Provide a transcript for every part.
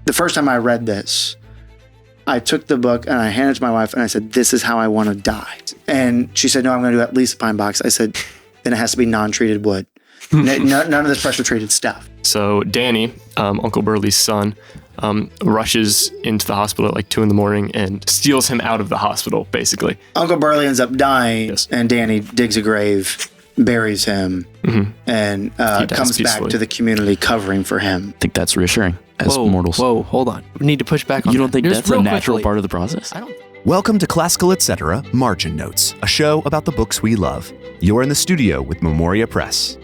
the first time I read this, I took the book and I handed it to my wife and I said, this is how I want to die. And she said, no, I'm going to do at least a pine box. I said, then it has to be non-treated wood. None of this pressure-treated stuff. So Danny, Uncle Burley's son, rushes into the hospital at like 2 a.m. and steals him out of the hospital, basically. Uncle Burley ends up dying, Yes. and Danny digs a grave, buries him, and comes back to the community covering for him. I think that's reassuring as mortals. Whoa, hold on. We need to push back on You that. don't think Just that's a real natural quickly. part of the process? I don't. Welcome to Classical Etc. Margin Notes, a show about the books we love. You're in the studio with Memoria Press.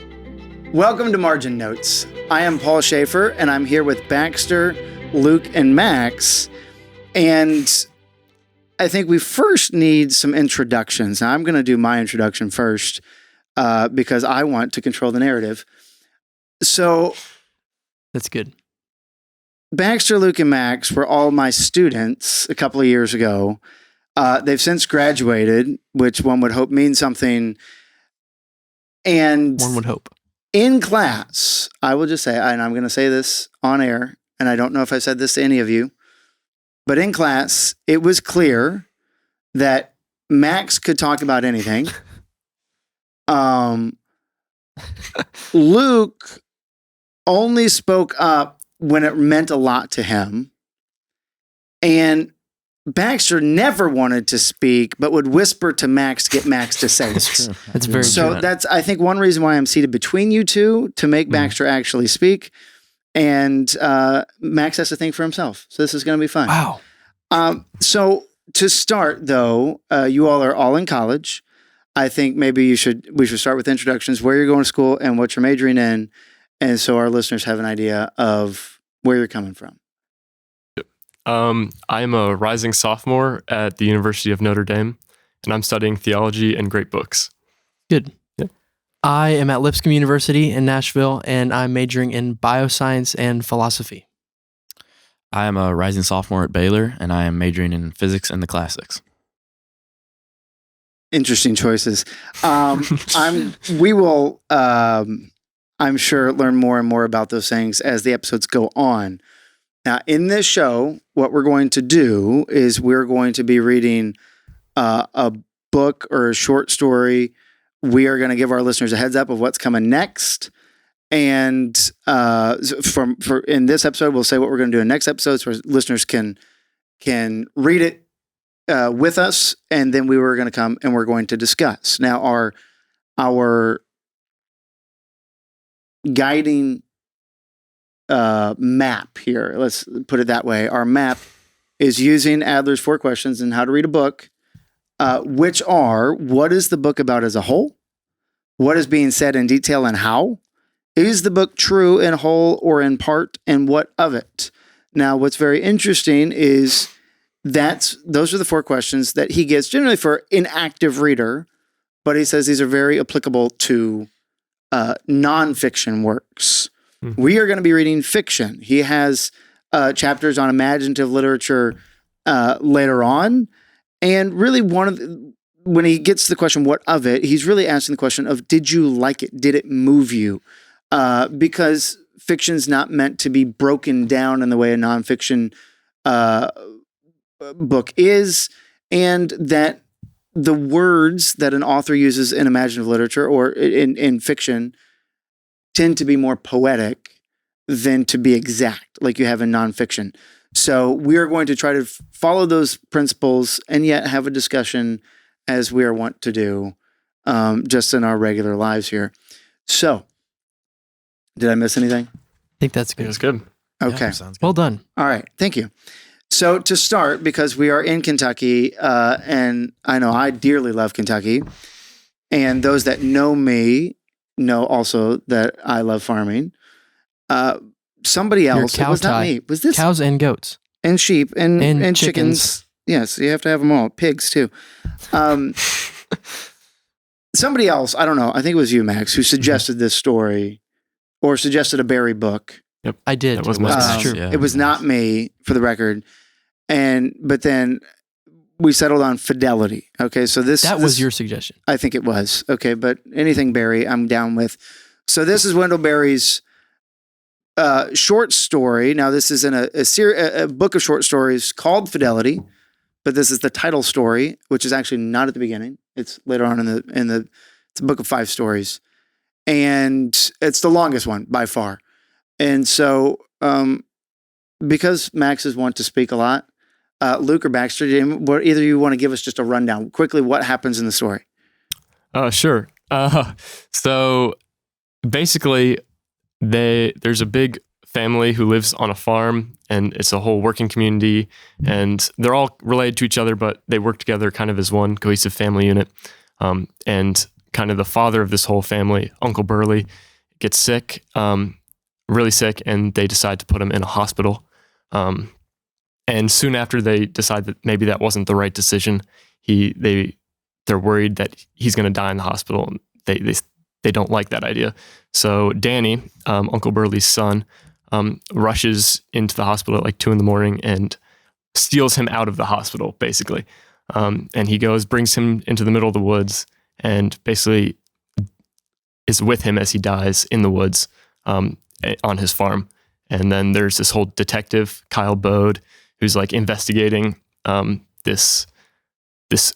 Welcome to Margin Notes. I am Paul Schaeffer, and I'm here with Baxter, Luke, and Max. And I think we first need some introductions. Now, I'm going to do my introduction first because I want to control the narrative. So, That's good. Baxter, Luke, and Max were all my students a couple of years ago. They've since graduated, which one would hope means something. And One would hope. in class, I will just say, and I'm going to say this on air, and I don't know if I said this to any of you, but in class, it was clear that Max could talk about anything. Luke only spoke up when it meant a lot to him. And Baxter never wanted to speak, but would whisper to Max to get Max to say this. That's very So true. that's, I think, one reason why I'm seated between you two, to make Baxter actually speak. And Max has to think for himself. So this is going to be fun. Wow. So to start, though, you all are all in college. I think maybe we should start with introductions, where you're going to school and what you're majoring in. And so our listeners have an idea of where you're coming from. I'm a rising sophomore at the University of Notre Dame, and I'm studying theology and great books. Good. Yeah. I am at Lipscomb University in Nashville, and I'm majoring in bioscience and philosophy. I am a rising sophomore at Baylor, and I am majoring in physics and the classics. Interesting choices. We will, I'm sure, learn more and more about those things as the episodes go on. Now, in this show, what we're going to do is we're going to be reading a book or a short story. We are going to give our listeners a heads up of what's coming next. And for in this episode, we'll say what we're going to do in next episode, so listeners can read it with us, and then we were going to come and we're going to discuss. Now, our guiding map here, let's put it that way. Our map is using Adler's 4 questions and how to read a book, which are: what is the book about as a whole? What is being said in detail and how? Is the book true in whole or in part, and what of it? Now, what's very interesting is those are the 4 questions that he gives generally for an active reader, but he says these are very applicable to nonfiction works. We are going to be reading fiction. He has chapters on imaginative literature later on. And really when he gets to the question, what of it, he's really asking the question of, did you like it? Did it move you? Because fiction's not meant to be broken down in the way a nonfiction book is. And that the words that an author uses in imaginative literature or in fiction tend to be more poetic than to be exact, like you have in nonfiction. So we are going to try to follow those principles and yet have a discussion as we are wont to do just in our regular lives here. So, did I miss anything? I think that's It good. was good. Okay. Yeah, sounds good. Well done. All right. Thank you. So to start, because we are in Kentucky, and I know I dearly love Kentucky, and those that know me know also that I love farming. Somebody You're else, it was not cow-tie. me. Was this Cows and goats. and sheep and And chickens? Yes, you have to have them all. Pigs too. Somebody else, I don't know. I think it was you, Max, who suggested this story or suggested a Berry book. I did. That was my That's suggestion. true. Yeah. It was not me, for the record. But then we settled on Fidelity. Okay, so this was your suggestion. I think it was. Okay, but anything Berry, I'm down with. So this is Wendell Berry's short story. Now, this is in a book of short stories called Fidelity, but this is the title story, which is actually not at the beginning. It's later on it's a book of 5 stories, and it's the longest one by far. And so, because Max is wont to speak a lot, Luke or Baxter, either of you want to give us just a rundown quickly? What happens in the story? Sure. So basically, there's a big family who lives on a farm, and it's a whole working community, and they're all related to each other, but they work together kind of as one cohesive family unit. And kind of the father of this whole family, Uncle Burley, gets sick, really sick, and they decide to put him in a hospital. And soon after, they decide that maybe that wasn't the right decision. They're worried that he's going to die in the hospital. And they don't like that idea. So Danny, Uncle Burley's son, rushes into the hospital at like 2 a.m. and steals him out of the hospital, basically. And he brings him into the middle of the woods, and basically is with him as he dies in the woods on his farm. And then there's this whole detective, Kyle Bode, who's like investigating this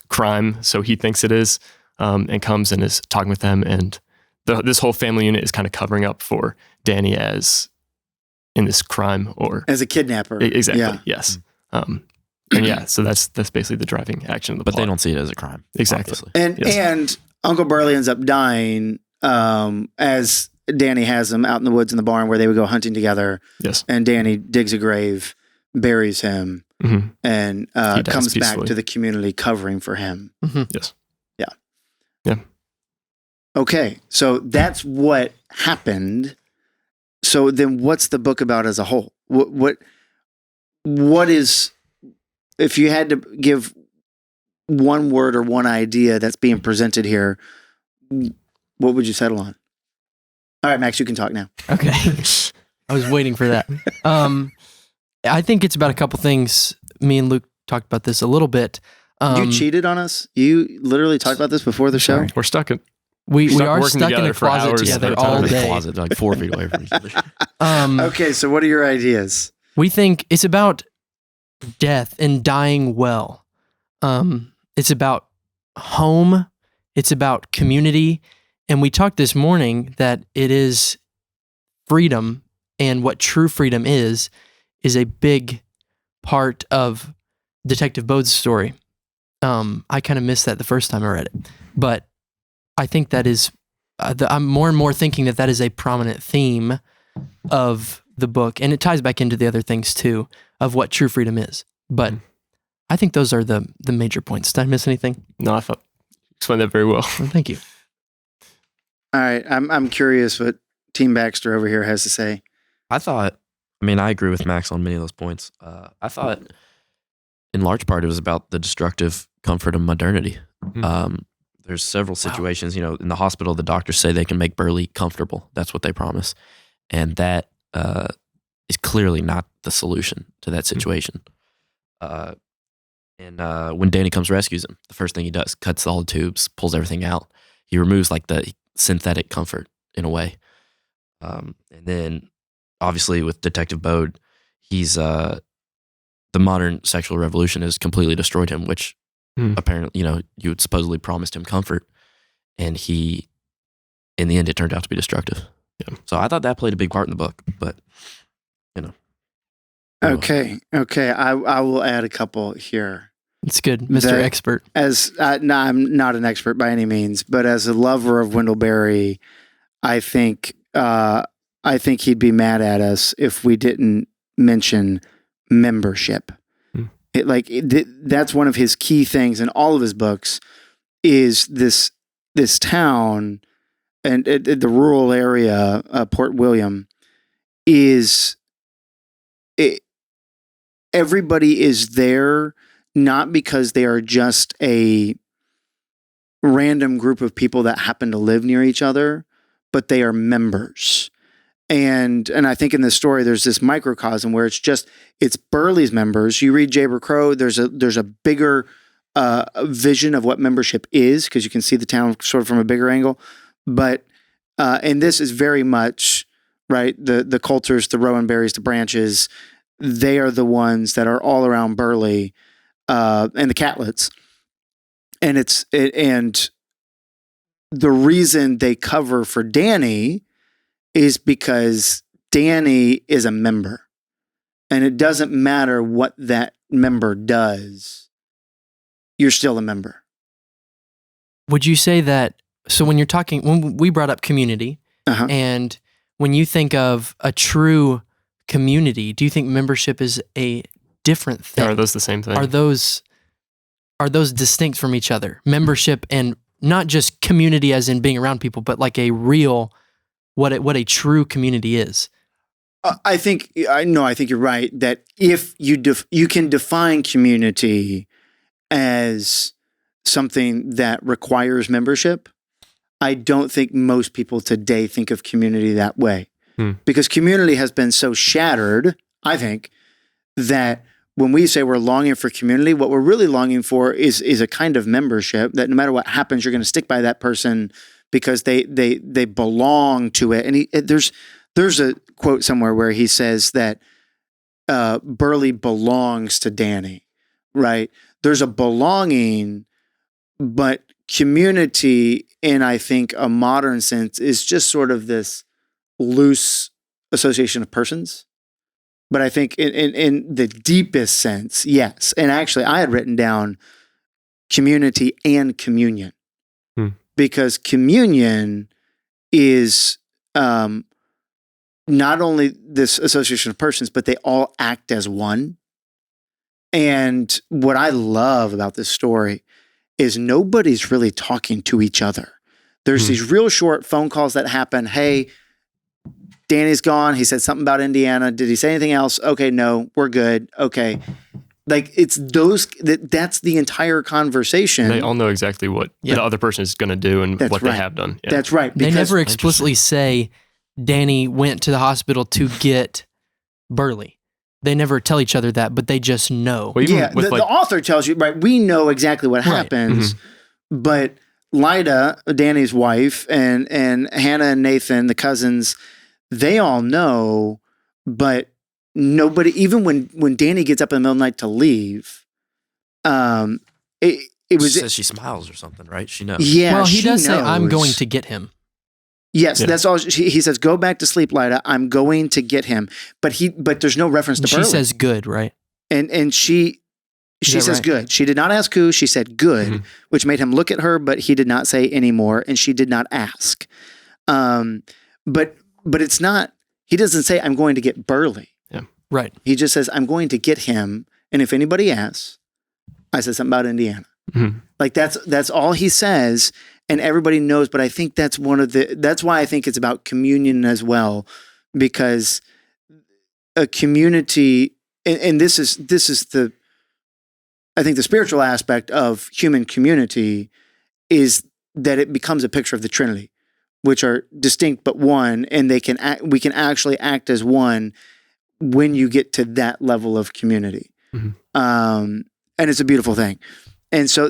crime, so he thinks it is, and comes and is talking with them. And this whole family unit is kind of covering up for Danny as in this crime, or as a kidnapper. Exactly. Yeah. Yes. And yeah, so that's basically the driving action of the But plot. they don't see it as a crime. Exactly. Obviously. And Uncle Burley ends up dying as Danny has him out in the woods in the barn where they would go hunting together. Yes. And Danny digs a grave, buries him, Mm-hmm. and He dies comes back peacefully. to the community covering for him. Yes. Yeah. Yeah. Okay, so that's what happened. So then what's the book about as a whole? What is, if you had to give one word or one idea that's being presented here, what would you settle on? All right, Max, you can talk now. Okay. I was waiting for that. I think it's about a couple things. Me and Luke talked about this a little bit. You cheated on us? You literally talked about this before the show? Sorry. We're stuck at We stuck are working stuck in together a for closet hours together at a all time. In a day. closet, like 4 feet away from each other. Okay, so what are your ideas? We think it's about death and dying well. It's about home. It's about community. And we talked this morning that it is freedom, and what true freedom is a big part of Detective Bode's story. I kind of missed that the first time I read it, but I think that is, I'm more and more thinking that is a prominent theme of the book, and it ties back into the other things too, of what true freedom is. But I think those are the major points. Did I miss anything? No, I thought you explained that very well. Well, thank you. All right, I'm curious what Team Baxter over here has to say. I agree with Max on many of those points. I thought, in large part, it was about the destructive comfort of modernity. There's several situations, in the hospital, the doctors say they can make Burley comfortable. That's what they promise. And that is clearly not the solution to that situation. And when Danny comes rescues him, the first thing he does, cuts all the tubes, pulls everything out. He removes like the synthetic comfort in a way. And then obviously with Detective Bode, he's the modern sexual revolution has completely destroyed him, which apparently, you had supposedly promised him comfort, and he, in the end, it turned out to be destructive. Yeah. So I thought that played a big part in the book, but Okay. I will add a couple here. It's good, Mr. Expert. As no, I'm not an expert by any means, but as a lover of Wendell Berry, I think he'd be mad at us if we didn't mention membership. That's one of his key things in all of his books. Is this town and the rural area, Port William, everybody is there not because they are just a random group of people that happen to live near each other, but they are members. And I think in this story, there's this microcosm where it's Burley's members. You read Jayber Crow, there's a bigger vision of what membership is, because you can see the town sort of from a bigger angle. But and this is very much right? The Coulters, the Rowan Berries, the Branches, they are the ones that are all around Burley, and the Catlets. And and the reason they cover for Danny is because Danny is a member. And it doesn't matter what that member does, you're still a member. Would you say that, so when we brought up community, and when you think of a true community, do you think membership is a different thing? Are those the same thing? Are those distinct from each other? Membership and not just community as in being around people, but like a real, what a true community is. I think you're right that if you can define community as something that requires membership, I don't think most people today think of community that way. Because community has been so shattered, I think, that when we say we're longing for community, what we're really longing for is a kind of membership that no matter what happens, you're going to stick by that person because they belong to it. And there's a quote somewhere where he says that Burley belongs to Danny, right? There's a belonging, but community in, I think, a modern sense is just sort of this loose association of persons. But I think in the deepest sense, yes. And actually, I had written down community and communion because communion is not only this association of persons, but they all act as one. And what I love about this story is nobody's really talking to each other. There's these real short phone calls that happen. Hey, Danny's gone. He said something about Indiana. Did he say anything else? Okay, no, we're good. Okay. Like it's that's the entire conversation. They all know exactly what the other person is going to do and what they have done. Yeah. That's right. They never explicitly say Danny went to the hospital to get Burley. They never tell each other that, but they just know. Well, the author tells you, right, we know exactly what happens, but Lyda, Danny's wife, and Hannah and Nathan, the cousins, they all know, but nobody, even when Danny gets up in the middle of the night to leave, it was... She says she smiles or something, right? She knows. Yeah, well, he does knows. say, I'm going to get him. Yes, that's all. He says, "Go back to sleep, Lyda. I'm going to get him." But there's no reference to Burley. She says, "Good," right? And she says, right? Good. She did not ask who. She said, "Good," which made him look at her, but he did not say anymore, and she did not ask. But it's not. He doesn't say, "I'm going to get Burley." Yeah, right. He just says, "I'm going to get him," and if anybody asks, I said something about Indiana. Like that's all he says. And everybody knows, but I think that's that's why I think it's about communion as well, because a community, and this is I think the spiritual aspect of human community is that it becomes a picture of the Trinity, which are distinct but one, and we can actually act as one when you get to that level of community. And it's a beautiful thing. And so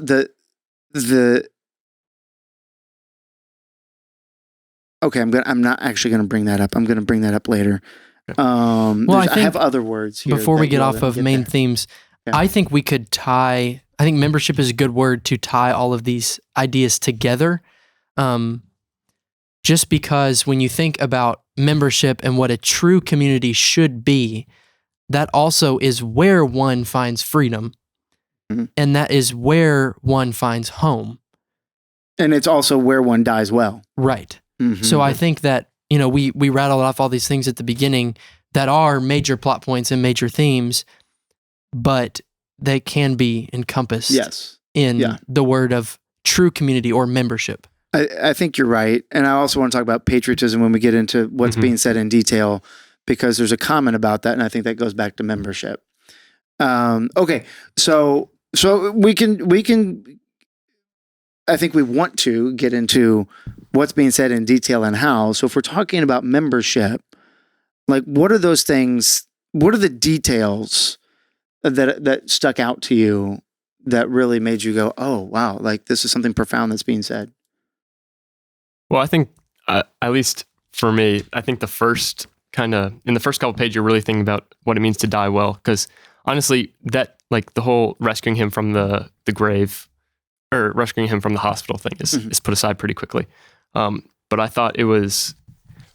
okay, I'm not actually going to bring that up. I'm going to bring that up later. I have other words here. Before we get off of main themes, I think we could I think membership is a good word to tie all of these ideas together. Just because when you think about membership and what a true community should be, that also is where one finds freedom. And that is where one finds home. And it's also where one dies well. Right. So I think that, we rattled off all these things at the beginning that are major plot points and major themes, but they can be encompassed in the word of true community or membership. I think you're right. And I also want to talk about patriotism when we get into what's being said in detail, because there's a comment about that, and I think that goes back to membership. Okay, so we can I think we want to get into what's being said in detail and how. So if we're talking about membership, like what are those things, what are the details that stuck out to you that really made you go, oh, wow, like this is something profound that's being said? Well, I think at least for me, I think in the first couple pages, you're really thinking about what it means to die well. Because honestly, that like the whole rescuing him from the grave or rescuing him from the hospital thing is put aside pretty quickly. But I thought what was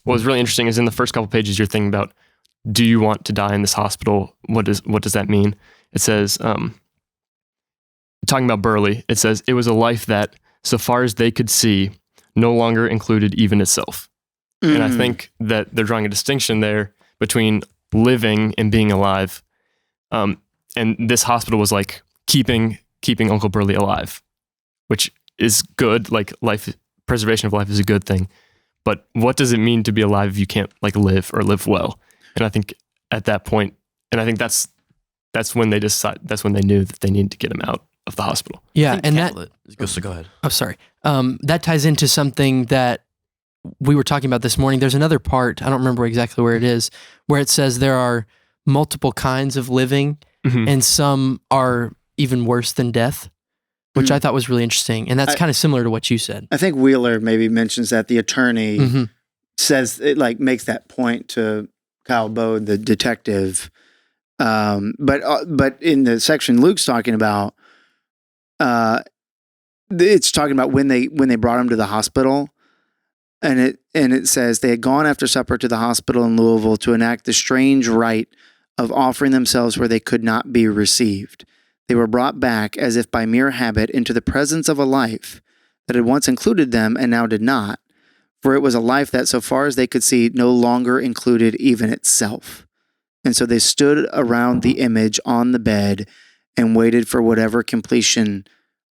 really interesting is in the first couple pages, you're thinking about, do you want to die in this hospital? What does that mean? It says, talking about Burley, it says, it was a life that, so far as they could see, no longer included even itself. And I think that they're drawing a distinction there between living and being alive. And this hospital was like keeping Uncle Burley alive, which is good. Like preservation of life is a good thing. But what does it mean to be alive if you can't like live or live well? And I think at that point, and I think that's when they knew that they needed to get him out of the hospital. Yeah, and go ahead. I'm sorry. That ties into something that we were talking about this morning. There's another part, I don't remember exactly where it is, where it says there are multiple kinds of living, and some are even worse than death, which I thought was really interesting. And that's kind of similar to what you said. I think Wheeler maybe mentions that the attorney says it like makes that point to Kyle Bode, the detective. But in the section Luke's talking about, it's talking about when they brought him to the hospital, and it says they had gone after supper to the hospital in Louisville to enact the strange rite of offering themselves where they could not be received. They were brought back as if by mere habit into the presence of a life that had once included them and now did not, for it was a life that, so far as they could see, no longer included even itself. And so they stood around the image on the bed and waited for whatever completion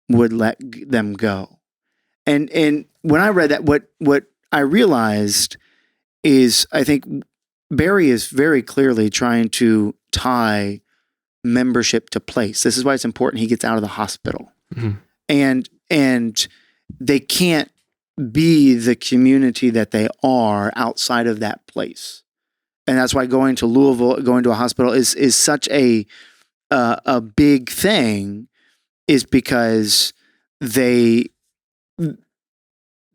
would let them go. And when I read that, what I realized is I think Berry is very clearly trying to tie membership to place. This is why it's important he gets out of the hospital. And they can't be the community that they are outside of that place. And that's why going to Louisville, going to a hospital is such a big thing, is because they've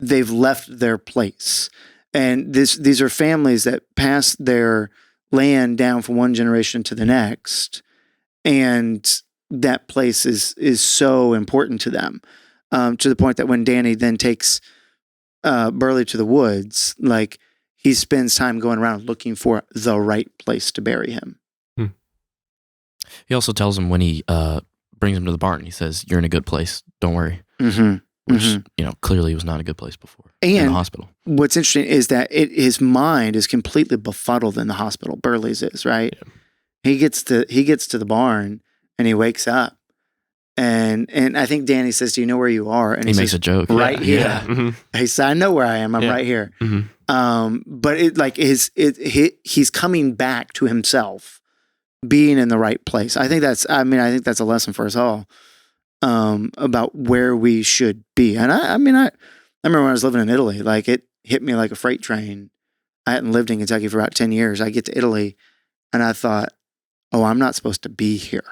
left their place. And these are families that pass their land down from one generation to the next. And that place is so important to them, to the point that when Danny then takes Burley to the woods, like he spends time going around looking for the right place to bury him. He also tells him when he brings him to the barn, he says, "You're in a good place. Don't worry." Which, clearly was not a good place before. And in the hospital. What's interesting is that his mind is completely befuddled in the hospital. Burley's is, right? Yeah. He gets to the barn and he wakes up. And I think Danny says, "Do you know where you are?" And he makes a joke. Right here. Yeah. He said, "I know where I am. I'm right here." But he's coming back to himself, being in the right place. I think that's a lesson for us all, about where we should be. And I remember when I was living in Italy, like it hit me like a freight train. I hadn't lived in Kentucky for about 10 years. I get to Italy and I thought, oh, I'm not supposed to be here.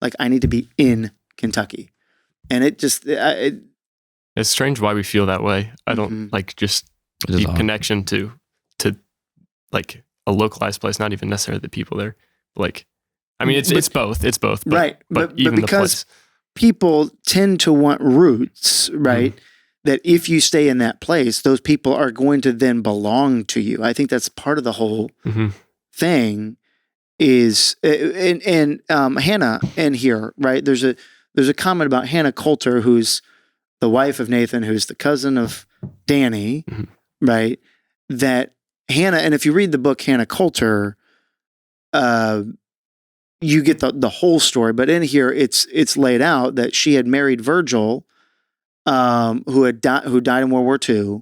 Like I need to be in Kentucky. And it just, it's strange why we feel that way. I don't like just deep connection to like a localized place, not even necessarily the people there. Like, I mean, it's both. But, right. But even because the place. People tend to want roots, right? That if you stay in that place, those people are going to then belong to you. I think that's part of the whole thing. Is and Hannah in here, right? There's a comment about Hannah Coulter, who's the wife of Nathan, who's the cousin of Danny, right? That Hannah, and if you read the book Hannah Coulter, you get the whole story. But in here, it's laid out that she had married Virgil, who died in World War II,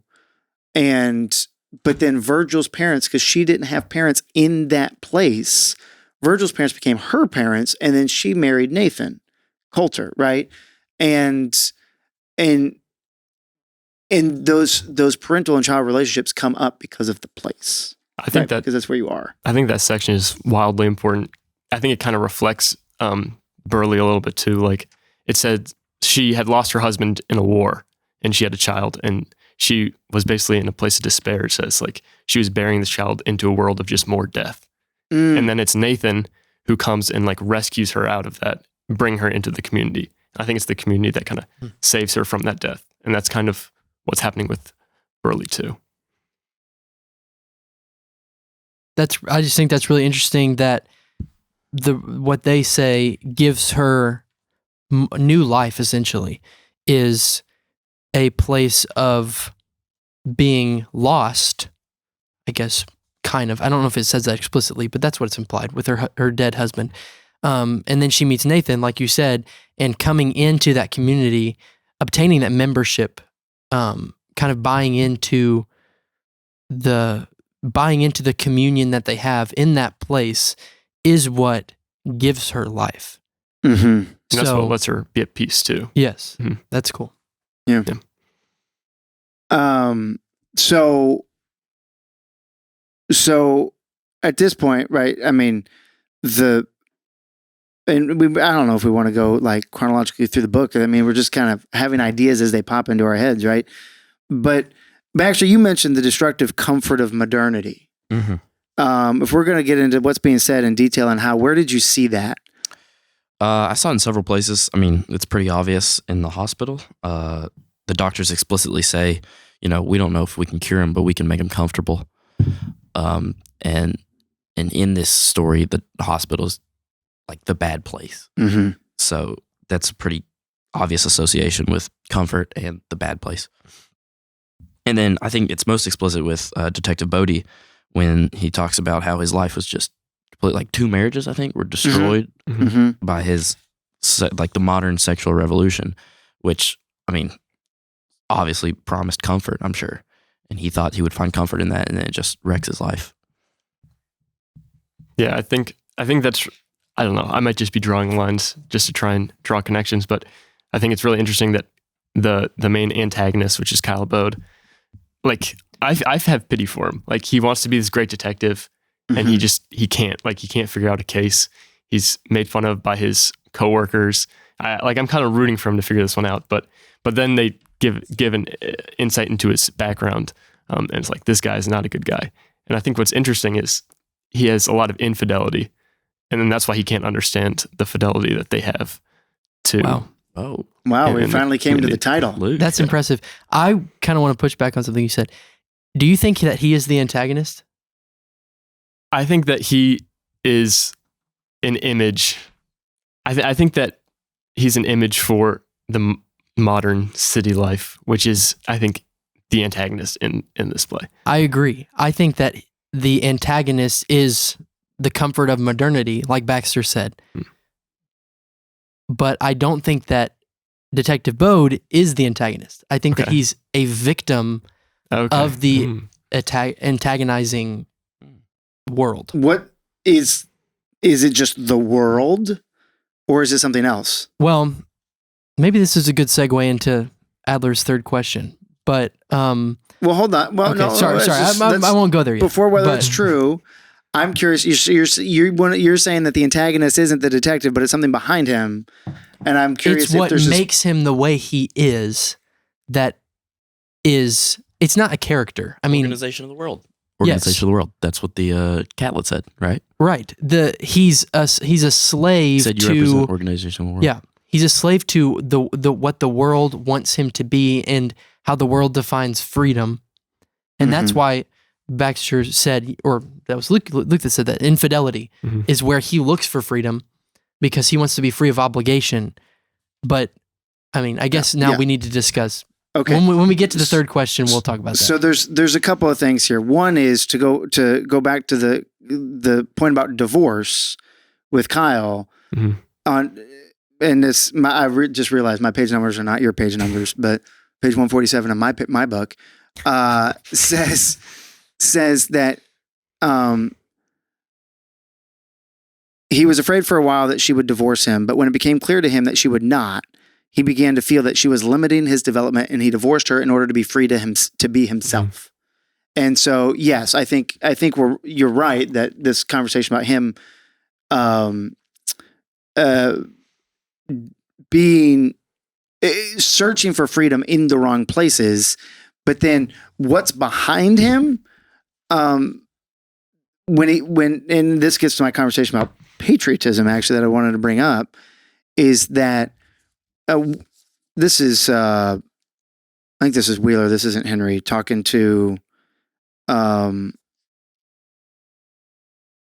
but then Virgil's parents, because she didn't have parents in that place, Virgil's parents became her parents, and then she married Nathan Coulter, right? And those parental and child relationships come up because of the place. I think because that's where you are. I think that section is wildly important. I think it kind of reflects Burley a little bit too. Like it said, she had lost her husband in a war, and she had a child, and she was basically in a place of despair. It says like she was bearing this child into a world of just more death. And then it's Nathan who comes and like rescues her out of that, bring her into the community. I think it's the community that kind of saves her from that death. And that's kind of what's happening with Burley too. I just think that's really interesting that what they say gives her new life, essentially, is a place of being lost, I guess, kind of. I don't know if it says that explicitly, but that's what it's implied with her dead husband. And then she meets Nathan, like you said, and coming into that community, obtaining that membership, kind of buying into the communion that they have in that place is what gives her life. Mm-hmm. And that's what lets her be at peace too. Yes, that's cool. Yeah. So at this point, right? I mean, I don't know if we want to go like chronologically through the book. I mean, we're just kind of having ideas as they pop into our heads, right? But actually, you mentioned the destructive comfort of modernity. Mm-hmm. If we're going to get into what's being said in detail and where did you see that? I saw it in several places. I mean, it's pretty obvious in the hospital. The doctors explicitly say, we don't know if we can cure him, but we can make him comfortable. And in this story, the hospital is like the bad place. Mm-hmm. So that's a pretty obvious association with comfort and the bad place. And then I think it's most explicit with Detective Bodie when he talks about how his life was just like 2 marriages, I think, were destroyed by his like the modern sexual revolution, which, I mean, obviously promised comfort, I'm sure. And he thought he would find comfort in that, and then it just wrecks his life. Yeah, I think that's, I don't know, I might just be drawing lines just to try and draw connections, but I think it's really interesting that the main antagonist, which is Kyle Bode, like I have pity for him. Like he wants to be this great detective, and he can't figure out a case. He's made fun of by his coworkers. I'm kind of rooting for him to figure this one out, but then they give an insight into his background, and it's like, this guy is not a good guy. And I think what's interesting is he has a lot of infidelity, and then that's why he can't understand the fidelity that they have to. Wow. Oh. Wow, we finally came to the title. That's impressive. I kind of want to push back on something you said. Do you think that he is the antagonist? I think that he is an image. I think that he's an image for the modern city life, which is, I think, the antagonist in this play. I agree. I think that the antagonist is the comfort of modernity, like Baxter said. But I don't think that Detective Bode is the antagonist. I think that he's a victim of the antagonizing world. What is it just the world, or is it something else? Well, maybe this is a good segue into Adler's third question. But well, hold on. Well, okay, no, sorry. I won't go there yet. Before whether it's true, I'm curious. You're saying that the antagonist isn't the detective, but it's something behind him, and I'm curious. It's what makes him the way he is. It's not a character. I mean, Organization of the world. Organization of the world. That's what the Catlett said, right? Right. He's a slave. He said you represent Organization of the world. Yeah, he's a slave to the what the world wants him to be and how the world defines freedom, and that's why Baxter said, or that was Luke that said that infidelity is where he looks for freedom because he wants to be free of obligation. But I mean, I guess now we need to discuss. Okay. When we get to the third question, we'll talk about that. So there's a couple of things here. One is to go back to the point about divorce with Kyle on, and this just realized my page numbers are not your page numbers, but page 147 of my book says that he was afraid for a while that she would divorce him, but when it became clear to him that she would not, he began to feel that she was limiting his development, and he divorced her in order to be free to be himself. And so, yes, I think you're right that this conversation about him searching for freedom in the wrong places But then what's behind him? And this gets to my conversation about patriotism, actually, that I wanted to bring up, is that this is, I think this is Wheeler. This isn't Henry talking to, oh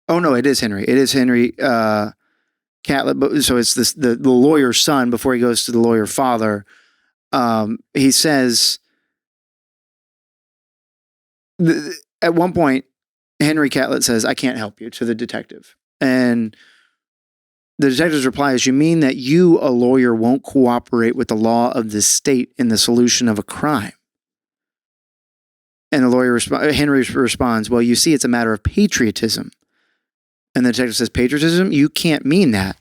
no, it is Henry. It is Henry Catlett. So it's the lawyer's son before he goes to the lawyer father. He says, at one point, Henry Catlett says, "I can't help you," to the detective. And the detective's reply is, "You mean that you, a lawyer, won't cooperate with the law of the state in the solution of a crime?" And the lawyer, Henry responds, "Well, you see, it's a matter of patriotism." And the detective says, "Patriotism? You can't mean that."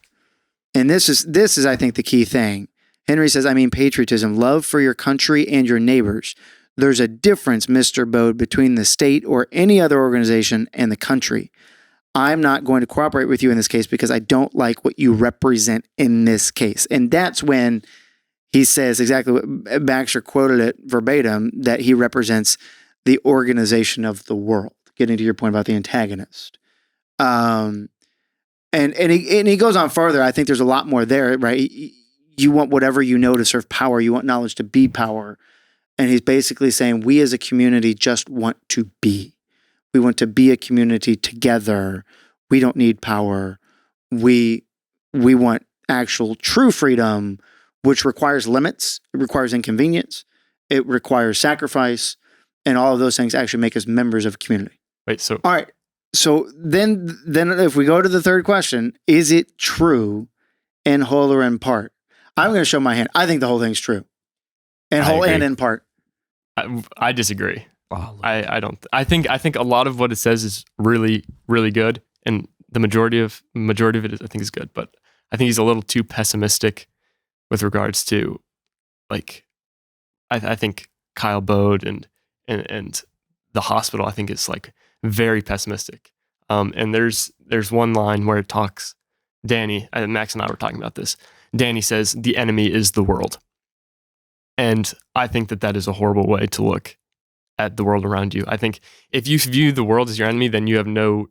And this is, I think, the key thing. Henry says, "I mean patriotism, love for your country and your neighbors. There's a difference, Mr. Bode, between the state or any other organization and the country. I'm not going to cooperate with you in this case because I don't like what you represent in this case." And that's when he says exactly what Baxter quoted it verbatim, that he represents the organization of the world, getting to your point about the antagonist. And he goes on further. I think there's a lot more there, right? You want whatever you know to serve power. You want knowledge to be power. And he's basically saying we as a community just want to be. We want to be a community together. We don't need power. We want actual true freedom, which requires limits. It requires inconvenience. It requires sacrifice. And all of those things actually make us members of a community. Wait, so All right. So then if we go to the third question, is it true in whole or in part? I'm going to show my hand. I think the whole thing's true. In I whole agree. and in part. I disagree. Oh, I don't. I think a lot of what it says is really, really good, and the majority of it is, I think, is good. But I think he's a little too pessimistic with regards to, like, I think Kyle Bode and the hospital, I think, is like very pessimistic. And there's one line where it talks. Danny, Max and I were talking about this. Danny says the enemy is the world. And I think that is a horrible way to look at the world around you. I think if you view the world as your enemy, then you have no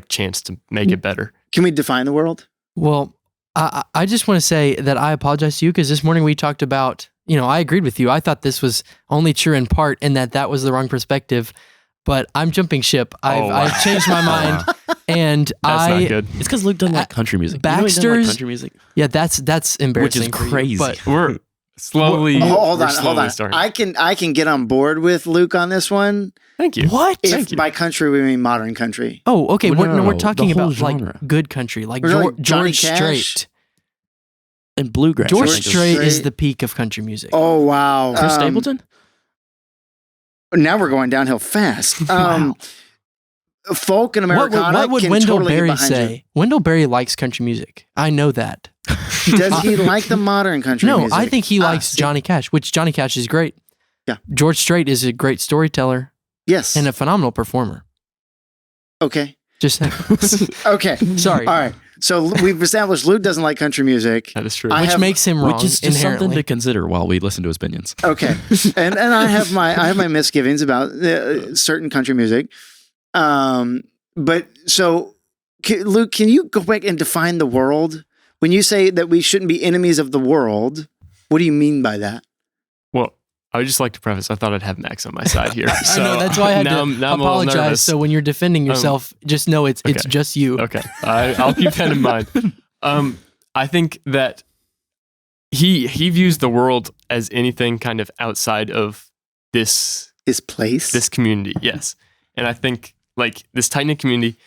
chance to make it better. Can we define the world? Well, I just want to say that I apologize to you because this morning we talked about, I agreed with you. I thought this was only true in part and that was the wrong perspective. But I'm jumping ship. I've changed my mind, and That's not good. It's because Luke doesn't like country music. You know he doesn't like Baxter's country music, Yeah, that's embarrassing. which is for you, crazy. but We're slowly. Hold we're on. slowly starting. I can get on board with Luke on this one. Thank you. what? If by country we mean modern country. Oh, okay. Well, no, We're the talking whole about genre. good country, like We're like Johnny George Cash. Strait. And bluegrass. George I think, is- Strait is Strait. the peak of country music. Oh wow. Chris Stapleton. Now we're going downhill fast. Wow. Folk and What Americana would can Wendell totally get Berry behind say? Wendell Berry likes country music. I know that. you. Does he like the modern country No, music? I think he likes see. Johnny Cash, which Johnny Cash is great. Yeah. George Strait is a great storyteller Yes. and a phenomenal performer. Okay. Just saying. Okay. Sorry. All right. So we've established Luke doesn't like country music. That is true. I Which have- makes him wrong Which is just something inherently. to consider while we listen to his opinions. Okay. And I have my misgivings about certain country music. But so Luke, can you go back and define the world? When you say that we shouldn't be enemies of the world, what do you mean by that? Well, I would just like to preface, I thought I'd have Max on my side here. So I know, that's why I had now to I'm a little apologize. nervous. So when you're defending yourself, just know it's okay. just you. Okay, I'll keep that in mind. I think that he views the world as anything kind of outside of this This community, yes. And I think this tight-knit community,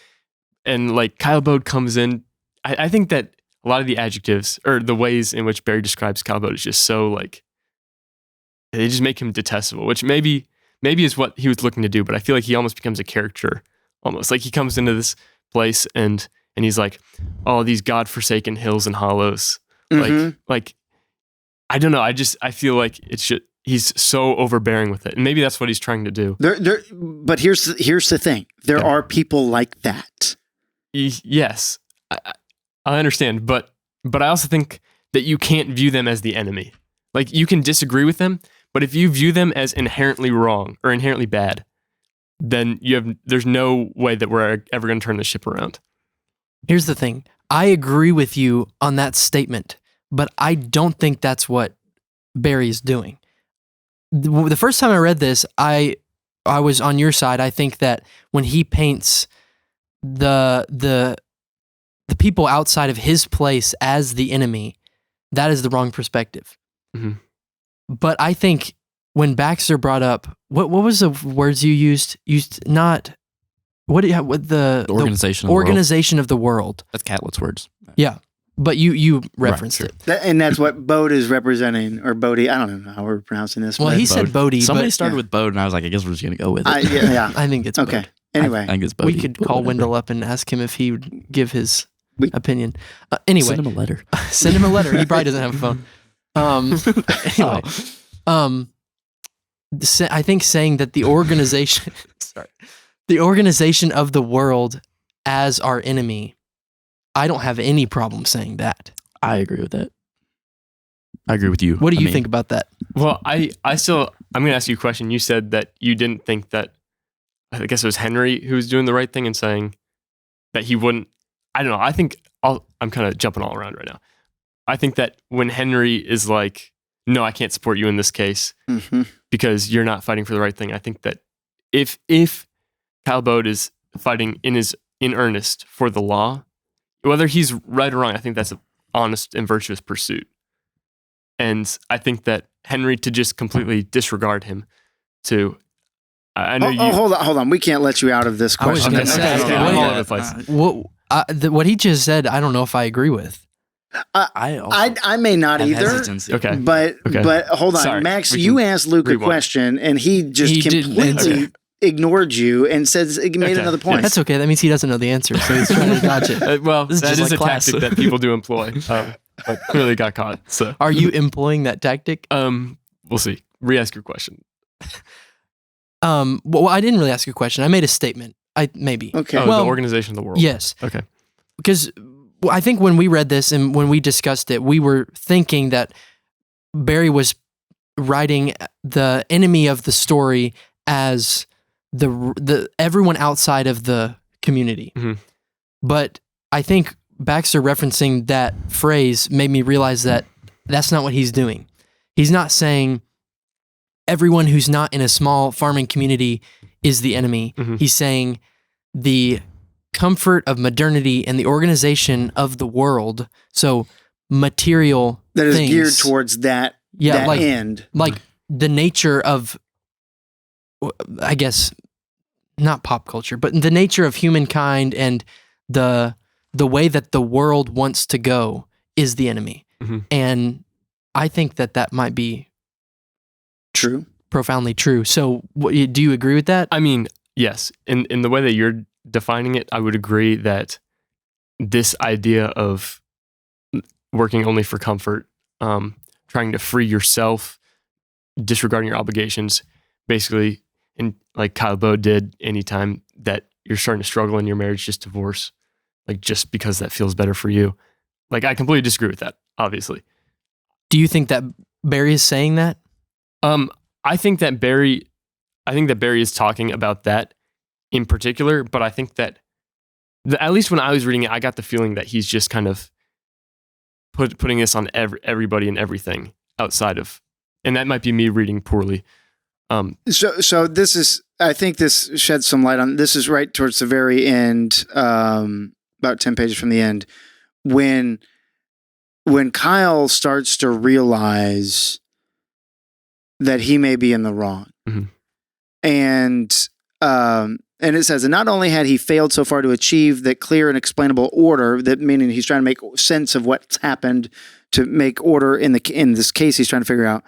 and Kyle Bode comes in. I think that a lot of the adjectives or the ways in which Berry describes Kyle Bode is just so they just make him detestable, which maybe is what he was looking to do. But I feel like he almost becomes a caricature, almost like he comes into this place and he's like, oh, these godforsaken hills and hollows. Mhm. Like I don't know. I feel like he's so overbearing with it, and maybe that's what he's trying to do. But here's the thing. There Yeah. are people like that. Yes, I understand, but I also think that you can't view them as the enemy. You can disagree with them, But if you view them as inherently wrong or inherently bad, then there's no way that we're ever going to turn the ship around. Here's the thing. I agree with you on that statement, but I don't think that's what Berry's doing. The first time I read this, I was on your side. I think that when he paints the people outside of his place as the enemy, that is the wrong perspective. Mm-hmm. But I think when Baxter brought up what was the words you used? Not what the organization organization of the world. That's Catlett's words. Yeah, but you referenced Right, it. And that's what Bode is representing, or Bodhi. I don't know how we're pronouncing this. Well, but he said Bodhi. Somebody but started with Bode, and I was like, I guess we're just gonna go with it. yeah. I think it's Okay. Bode. Anyway, I think it's Bode. We could call Wendell up and ask him if he would give his opinion. Anyway, Send him a letter. Send him a letter. He probably doesn't have a phone. Anyway, I think saying that the organization, the organization of the world as our enemy, I don't have any problem saying that. I agree with that. I agree with you. What do you think about that? Well, I'm going to ask you a question. You said that you didn't think that, I guess it was Henry who was doing the right thing and saying that he wouldn't. I don't know. I think I'm kind of jumping all around right now. I think that when Henry is like, no, I can't support you in this case because you're not fighting for the right thing. I think that if Kyle Bode is fighting in earnest for the law, whether he's right or wrong, I think that's an honest and virtuous pursuit. And I think that Henry, to just completely disregard him, I know hold on. We can't let you out of this I was question. gonna say, I'm all over the place. What he just said, I don't know if I agree with. I may not either. Hesitancy. Okay. But hold on, Sorry. Max. You asked Luke a question, and he just completely ignored you and made another point. That's okay. That means he doesn't know the answer, so he's trying to dodge it. Well, This is that just is like a class. tactic that people do employ, but clearly got caught. So, Are you employing that tactic? we'll see. Re-ask your question. Well, I didn't really ask you a question. I made a statement. Maybe. Okay. Oh, Well, the organization of the world. Yes. Okay. Because I think when we read this and when we discussed it, we were thinking that Berry was writing the enemy of the story as the everyone outside of the community. Mhm. But I think Baxter referencing that phrase made me realize that that's not what he's doing. He's not saying everyone who's not in a small farming community is the enemy. Mhm. He's saying the comfort of modernity and the organization of the world, so material that is things, geared towards that end. like the nature of, I guess, not pop culture, but the nature of humankind and the way that the world wants to go is the enemy. Mhm. And I think that might be True. profoundly true. So do you agree with that? I mean, yes. In the way that you're defining it, I would agree that this idea of working only for comfort, trying to free yourself, disregarding your obligations, basically, and like Kyle Bode did, anytime that you're starting to struggle in your marriage, just divorce, like just because that feels better for you. Like, I completely disagree with that, obviously. Do you think that Berry is saying that? I think that Berry is talking about that in particular, but I think that at least when I was reading it, I got the feeling that he's just kind of putting this on everybody and everything outside of, and that might be me reading poorly. So this is, I think this sheds some light on, this is right towards the very end, about 10 pages from the end, when Kyle starts to realize that he may be in the wrong. Mhm. And it says, and not only had he failed so far to achieve that clear and explainable order, that meaning he's trying to make sense of what's happened, to make order in this case he's trying to figure out,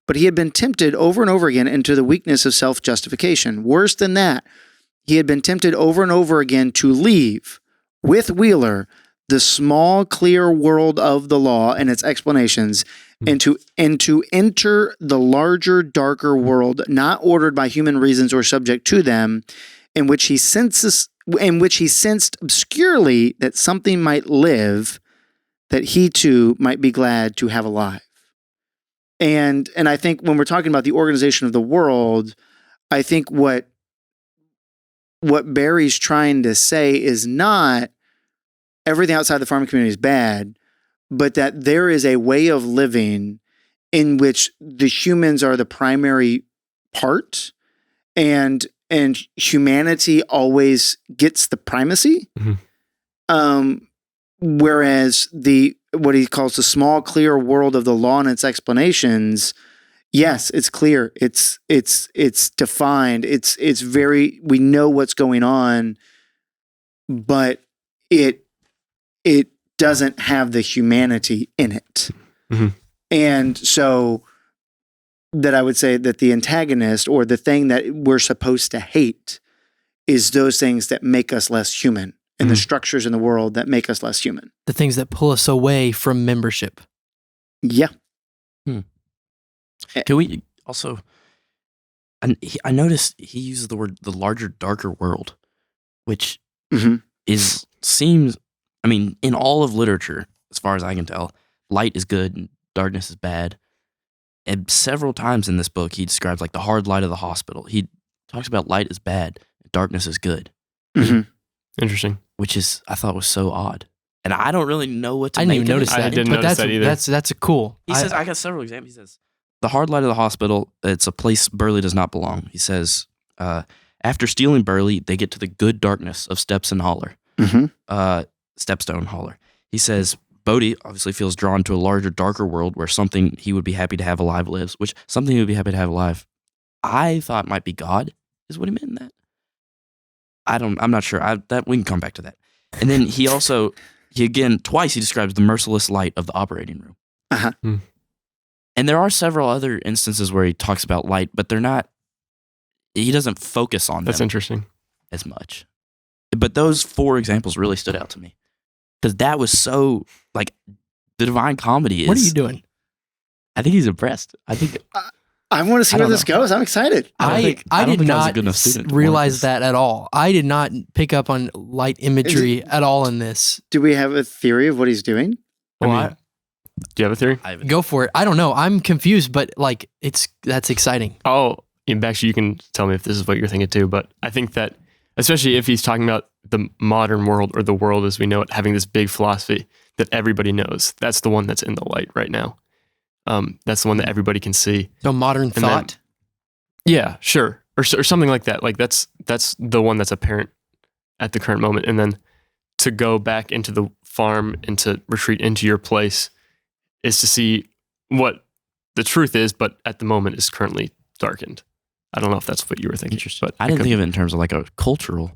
but he had been tempted over and over again into the weakness of self-justification. Worse than that, he had been tempted over and over again to leave, with Wheeler, the small, clear world of the law and its explanations, and to enter the larger, darker world, not ordered by human reasons or subject to them, in which he sensed obscurely that something might live, that he too might be glad to have alive. And I think when we're talking about the organization of the world, I think what Berry's trying to say is not everything outside the farming community is bad, but that there is a way of living in which the humans are the primary part, and humanity always gets the primacy. Whereas what he calls the small, clear world of the law and its explanations, yes, it's clear. It's defined. It's very, we know what's going on, but it doesn't have the humanity in it. And so that I would say that the antagonist, or the thing that we're supposed to hate, is those things that make us less human, and the structures in the world that make us less human. The things that pull us away from membership. Yeah. Can we also? I noticed he uses the word "the larger, darker world," which seems. I mean, in all of literature, as far as I can tell, light is good and darkness is bad. And several times in this book, he describes like the hard light of the hospital. He talks about light is bad, and darkness is good. Interesting. Which is, I thought was so odd. And I don't really know what to I make didn't even of notice it. that. I didn't but notice that either. That's a cool. He says, I got several examples. He says, the hard light of the hospital, it's a place Burley does not belong. He says, after stealing Burley, they get to the good darkness of Stepstone Holler. He says, Bodie obviously feels drawn to a larger, darker world where something he would be happy to have alive lives, which something he would be happy to have alive, I thought might be God, is what he meant in that. I'm not sure. That we can come back to that. And then he again, twice he describes the merciless light of the operating room. And there are several other instances where he talks about light, but he doesn't focus on That's them interesting. as much. But those 4 examples really stood out to me. Because that was so, like, the Divine Comedy is... What are you doing? I think he's impressed. I think... I want to see where this goes. I'm excited. I did not realize that at all. I did not pick up on light imagery at all in this. Do we have a theory of what he's doing? Do you have a theory? Go for it. I don't know. I'm confused, but like that's exciting. Oh, actually, you can tell me if this is what you're thinking too. But I think that, especially if he's talking about the modern world, or the world as we know it, having this big philosophy that everybody knows, that's the one that's in the light right now. That's the one that everybody can see. So modern thought. Yeah, sure, or something like that. Like that's the one that's apparent at the current moment, and then to go back into the farm and to retreat into your place is to see what the truth is, but at the moment is currently darkened. I don't know if that's what you were thinking. But I didn't think of it in terms of like a cultural,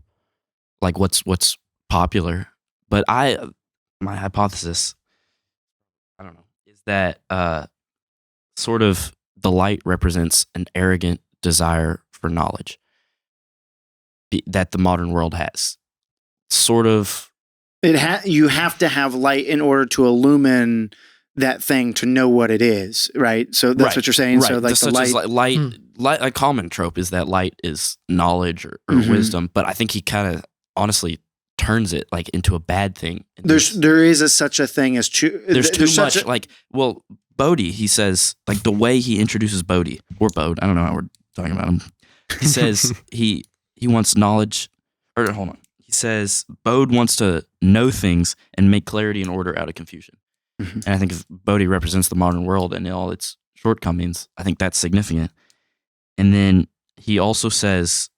like what's popular. But my hypothesis, I don't know, is that sort of the light represents an arrogant desire for knowledge that the modern world has. Sort of. You have to have light in order to illumine that thing to know what it is, right? So that's what you're saying. Right. So like the light, light, a common trope is that light is knowledge or wisdom, but I think he kind of honestly turns it like into a bad thing. There is such a thing as there's too much Bodhi, he says, like the way he introduces Bodhi or Bode, I don't know how we're talking about him. He says he wants knowledge, or hold on. He says Bode wants to know things and make clarity and order out of confusion. And I think if Bodhi represents the modern world and all its shortcomings, I think that's significant. And then he also says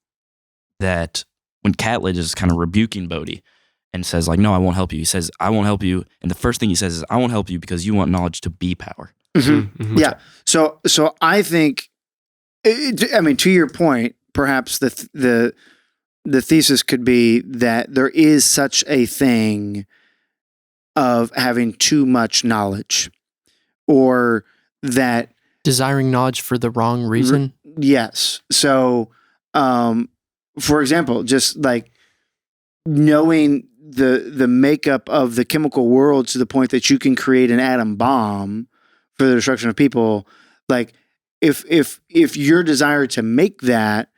that when Catledge is kind of rebuking Bodhi and says like, no, I won't help you. He says, I won't help you. And the first thing he says is, I won't help you because you want knowledge to be power. Yeah. So I think, to your point, perhaps the thesis could be that there is such a thing of having too much knowledge, or that desiring knowledge for the wrong reason. Yes. So, for example, just like knowing the makeup of the chemical world to the point that you can create an atom bomb for the destruction of people. Like if your desire to make that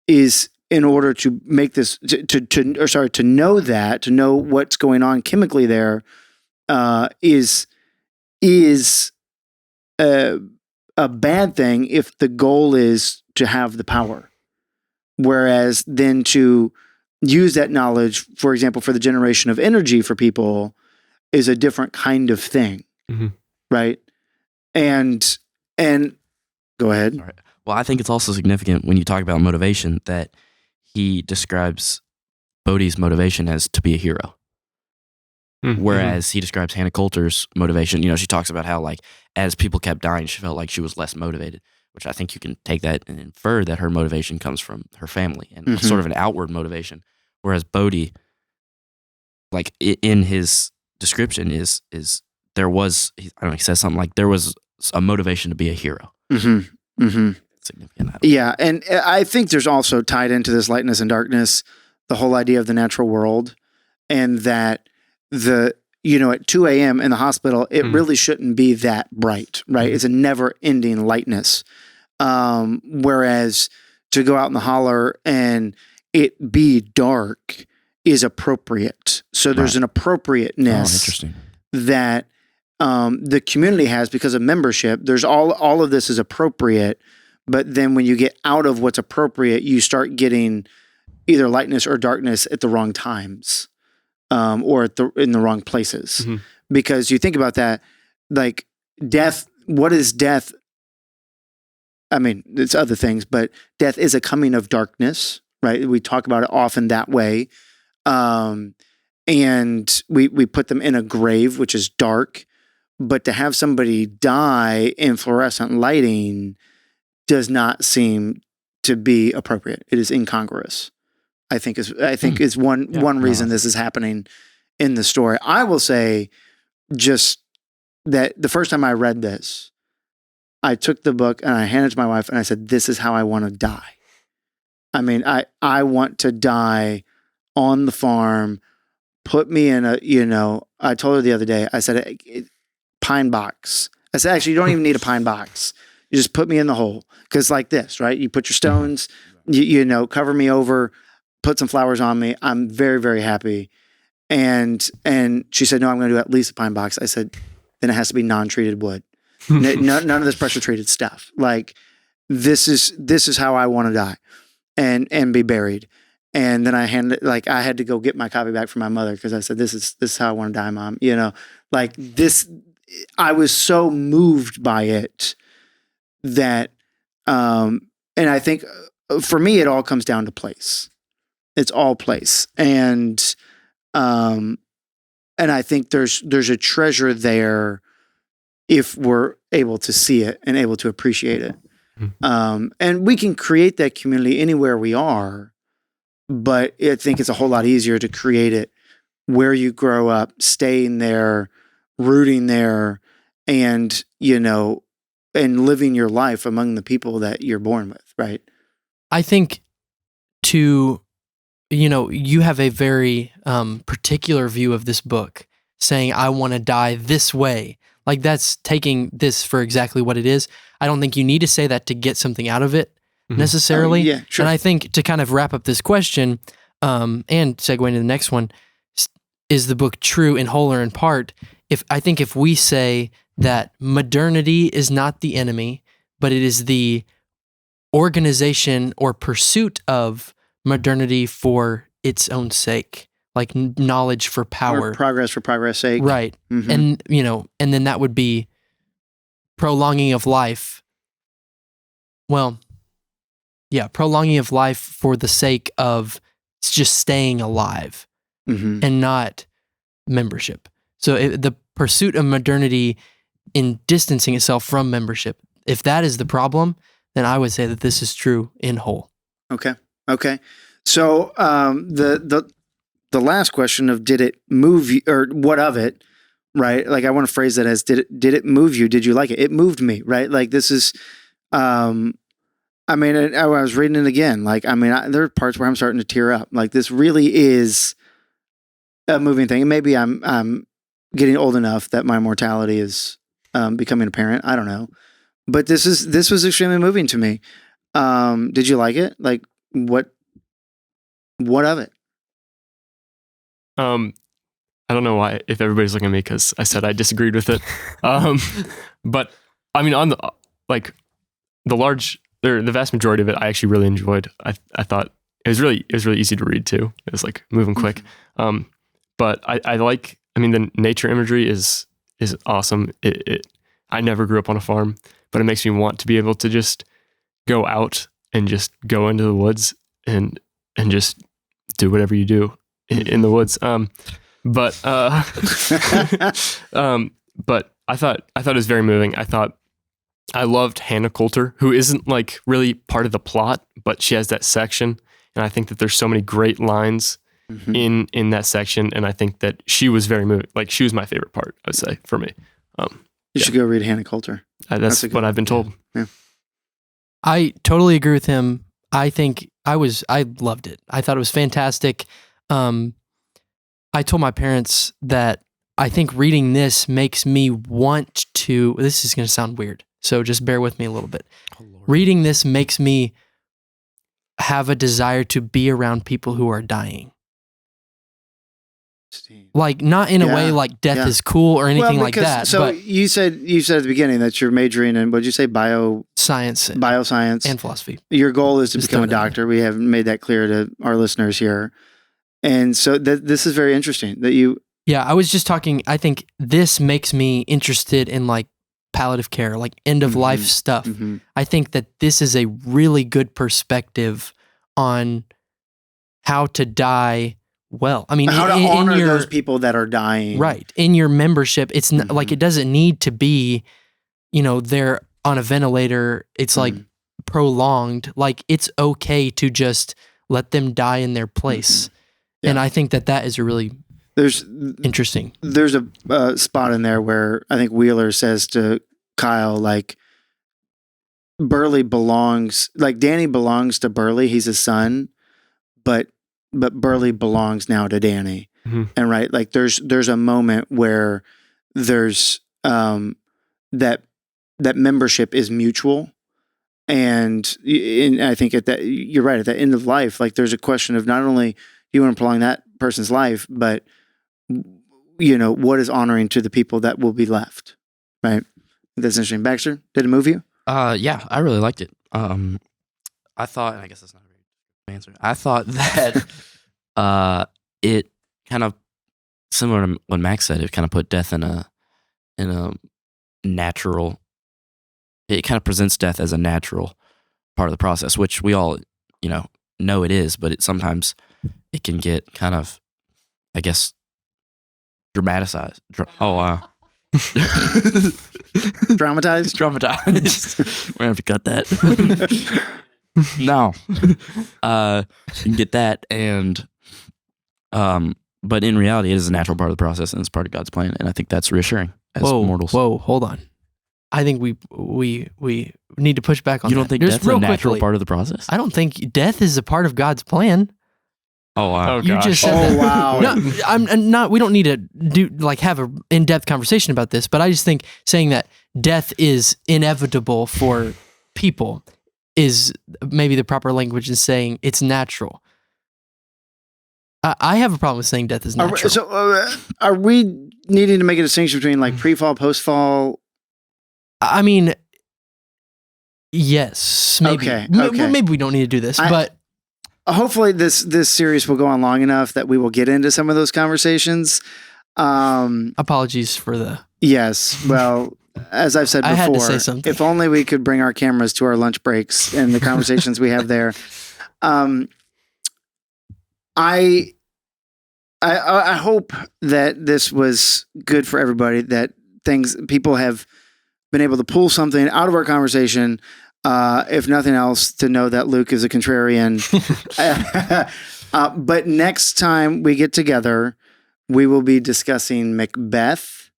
is in order to make this to know what's going on chemically there, is a bad thing if the goal is to have the power. Whereas then to use that knowledge, for example, for the generation of energy for people is a different kind of thing. Mm-hmm. Right. And go ahead. All right. Well, I think it's also significant when you talk about motivation that he describes Bodhi's motivation as to be a hero. Mm-hmm. Whereas he describes Hannah Coulter's motivation, she talks about how, like, as people kept dying, she felt like she was less motivated, which I think you can take that and infer that her motivation comes from her family and sort of an outward motivation. Whereas Bodhi, like, in his description is there was, I don't know, he says something like there was a motivation to be a hero. Mm-hmm. Mm-hmm. Significant. Yeah. And I think there's also tied into this lightness and darkness, the whole idea of the natural world, and that at 2 a.m. in the hospital, it really shouldn't be that bright, right? It's a never ending lightness. Whereas to go out in the holler and it be dark is appropriate. So there's an appropriateness that the community has because of membership. There's all of this is appropriate, but then when you get out of what's appropriate, you start getting either lightness or darkness at the wrong times, or in the wrong places. Mm-hmm. Because you think about that, like death. What is death? I mean, it's other things, but death is a coming of darkness, right? We talk about it often that way. And we put them in a grave, which is dark, but to have somebody die in fluorescent lighting does not seem to be appropriate. It is incongruous. I think is one reason this is happening in the story. I will say just that the first time I read this, I took the book and I handed it to my wife and I said, "This is how I want to die." I mean, I want to die on the farm. Put me in I told her the other day, I said, pine box. I said, actually, you don't even need a pine box. You just put me in the hole. Because like this, right? You put your stones, cover me over, put some flowers on me. I'm very, very happy. And she said, "No, I'm going to do at least a pine box." I said, "Then it has to be non-treated wood. None of this pressure-treated stuff. Like this is how I want to die and be buried." And then I had to go get my copy back from my mother because I said, this is how I want to die, Mom. Like this, I was so moved by it that, and I think for me, it all comes down to place. It's all place. And I think there's a treasure there if we're able to see it and able to appreciate it. And we can create that community anywhere we are. But I think it's a whole lot easier to create it where you grow up, staying there, rooting there, and, and living your life among the people that you're born with, right? I think you have a very particular view of this book, saying, "I want to die this way." Like that's taking this for exactly what it is. I don't think you need to say that to get something out of it. Necessarily. Yeah, sure. And I think to kind of wrap up this question and segue into the next one, is the book true in whole or in part? If we say that modernity is not the enemy, but it is the organization or pursuit of modernity for its own sake, like knowledge for power. Or progress for progress sake. Right. Mm-hmm. And then that would be prolonging of life. Well, yeah, prolonging of life for the sake of just staying alive and not membership. So the pursuit of modernity in distancing itself from membership, if that is the problem, then I would say that this is true in whole. Okay. So the last question of did it move you, or what of it, right? Like I want to phrase that as did it move you? Did you like it? It moved me, right? Like this is I mean, I was reading it again. Like, I mean, there are parts where I'm starting to tear up. Like, this really is a moving thing. And maybe I'm getting old enough that my mortality is becoming apparent. I don't know, but this was extremely moving to me. Did you like it? Like, what of it? I don't know why if everybody's looking at me because I said I disagreed with it. But I mean, like the vast majority of it, I actually really enjoyed. I thought it was really easy to read too. It was like moving quick. But I like, I mean, the nature imagery is awesome. I never grew up on a farm, but it makes me want to be able to just go out and just go into the woods and just do whatever you do in the woods. But I thought it was very moving. I loved Hannah Coulter, who isn't like really part of the plot, but she has that section. And I think that there's so many great lines in that section. And I think that she was very moving. Like, she was my favorite part, I would say, for me. You should go read Hannah Coulter. That's what I've been told. Yeah. I totally agree with him. I loved it. I thought it was fantastic. I told my parents that I think reading this makes me want to, this is going to sound weird, so just bear with me a little bit. Oh, reading this makes me have a desire to be around people who are dying. Like, not in a way like death is cool or anything like that. So but you said at the beginning that you're majoring in, what'd you say, science bioscience and philosophy. Your goal is to become a doctor. We have made that clear to our listeners here. And so this is very interesting that you... Yeah, I was just talking, I think this makes me interested in like palliative care, like end of life stuff. I think that this is a really good perspective on how to die well. I mean, how to honor those people that are dying. Right. In your membership, it's not, like, it doesn't need to be, they're on a ventilator. It's like prolonged. Like, it's okay to just let them die in their place. Yeah. And I think that is a really interesting. There's a spot in there where I think Wheeler says to Kyle, like, Burley Danny belongs to Burley. He's his son, but Burley belongs now to Danny. And right, like there's a moment where there's that membership is mutual. And I think you're right, at the end of life, like there's a question of not only you want to prolong that person's life, but what is honoring to the people that will be left. Right. That's interesting. Baxter, did it move you? Yeah, I really liked it. I thought, and I guess that's not a very good answer. I thought that it kind of, similar to what Max said, it kind of put death in a natural. It kind of presents death as a natural part of the process, which we all, know it is. But sometimes it can get kind of, I guess, dramatized. Dramatized. We're gonna have to cut that. No, you can get that, and but in reality, it is a natural part of the process, and it's part of God's plan, and I think that's reassuring as mortals. Whoa, hold on. I think we need to push back on. You don't think death's a natural part of the process? I don't think death is a part of God's plan. Oh wow! You just said that. Wow! No, I'm not. We don't need to have a in-depth conversation about this. But I just think saying that death is inevitable for people is maybe the proper language in saying it's natural. I have a problem with saying death is natural. Are we needing to make a distinction between like pre-fall, post-fall? I mean, yes, maybe. Okay. Maybe we don't need to do this, but. Hopefully this series will go on long enough that we will get into some of those conversations. Apologies for the... Yes. Well, as I've said before, I had to say something. If only we could bring our cameras to our lunch breaks and the conversations we have there. I hope that this was good for everybody, that people have been able to pull something out of our conversation, if nothing else, to know that Luke is a contrarian. But next time we get together, we will be discussing Macbeth.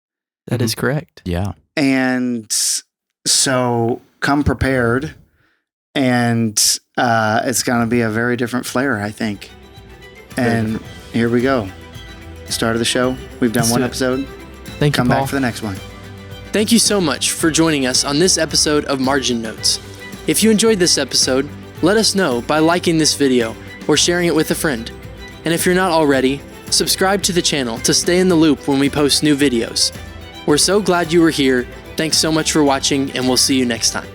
That is correct. Yeah. And so come prepared, and it's going to be a very different flair, I think. And here we go. Start of the show. We've done one episode. Thank you, Paul. Come back for the next one. Thank you so much for joining us on this episode of Margin Notes. If you enjoyed this episode, let us know by liking this video or sharing it with a friend. And if you're not already, subscribe to the channel to stay in the loop when we post new videos. We're so glad you were here. Thanks so much for watching, and we'll see you next time.